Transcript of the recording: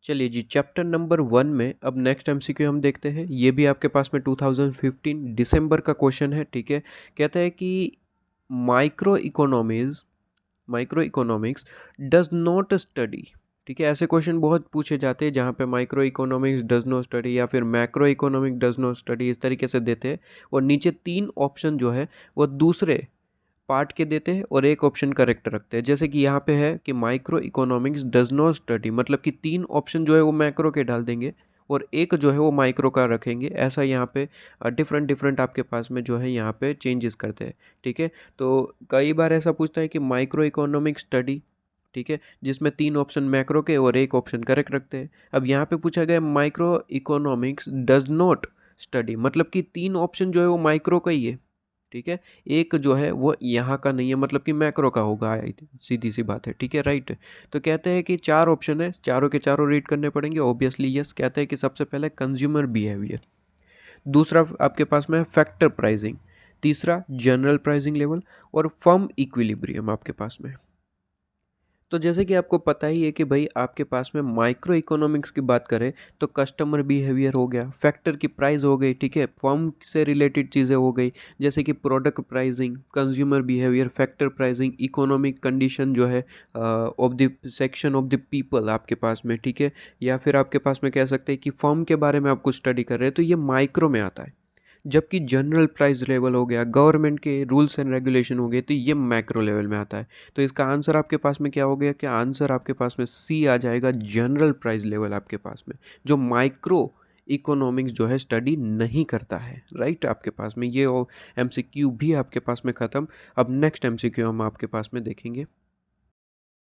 चलिए जी, chapter number 1 में अब नेक्स्ट एमसीक्यू हम देखते हैं। ये भी आपके पास में 2015 दिसंबर का क्वेश्चन है, ठीक है। कहता है कि micro economies micro economics does not study, ठीक है। ऐसे क्वेश्चन बहुत पूछे जाते हैं जहाँ पे micro economics does not study या फिर macro economic does not study, इस तरीके से देते हैं। और नीचे 3 ऑप्शन जो है वो दूसरे पार्ट के देते हैं और एक ऑप्शन करेक्ट रखते हैं। जैसे कि यहाँ पे है कि micro economics does not study, मतलब कि 3 ऑप्शन जो है वो मैक्रो के डाल देंगे और एक जो है वो माइक्रो का रखेंगे। ऐसा यहाँ पे डिफरेंट डिफरेंट आपके पास में जो है यहाँ पे चेंजेस करते हैं, ठीक है। तो कई बार ऐसा पूछता है कि माइक्रो इकोनॉमिक स्टडी, ठीक है, जिसमें 3 ऑप्शन मैक्रो के और एक ऑप्शन करेक्ट रखते हैं। अब यहाँ पे पूछा गया micro economics does not study, मतलब कि 3 ऑप्शन जो है वो माइक्रो का ही है, ठीक है। एक जो है वो यहाँ का नहीं है, मतलब कि मैक्रो का होगा, सीधी सी बात है, ठीक है, राइट। तो कहते हैं कि 4 ऑप्शन है, चारों के चारों रीड करने पड़ेंगे ऑब्वियसली। यस, कहते हैं कि सबसे पहले कंज्यूमर बिहेवियर, दूसरा आपके पास में फैक्टर प्राइसिंग, तीसरा जनरल प्राइसिंग लेवल और फर्म इक्विलिब्रियम आपके पास में। तो जैसे कि आपको पता ही है कि भाई आपके पास में माइक्रो इकोनॉमिक्स की बात करें तो कस्टमर बिहेवियर हो गया, फैक्टर की प्राइस हो गई, ठीक है, फर्म से रिलेटेड चीज़ें हो गई, जैसे कि product pricing, consumer behaviour, factor pricing, economic condition जो है of the section of the people आपके पास में, ठीक है। या फिर आपके पास में कह सकते हैं कि फर्म के बारे में आप कुछ स्टडी कर रहे हैं तो ये माइक्रो में आता है। जबकि जनरल प्राइस लेवल हो गया, गवर्नमेंट के रूल्स एंड रेगुलेशन हो गए, तो ये मैक्रो लेवल में आता है। तो इसका आंसर आपके पास में क्या हो गया, क्या आंसर आपके पास में सी आ जाएगा, जनरल प्राइस लेवल आपके पास में, जो माइक्रो इकोनॉमिक्स जो है स्टडी नहीं करता है, राइट। आपके पास में ये एमसीक्यू भी आपके पास में ख़त्म। अब नेक्स्ट एमसीक्यू हम आपके पास में देखेंगे।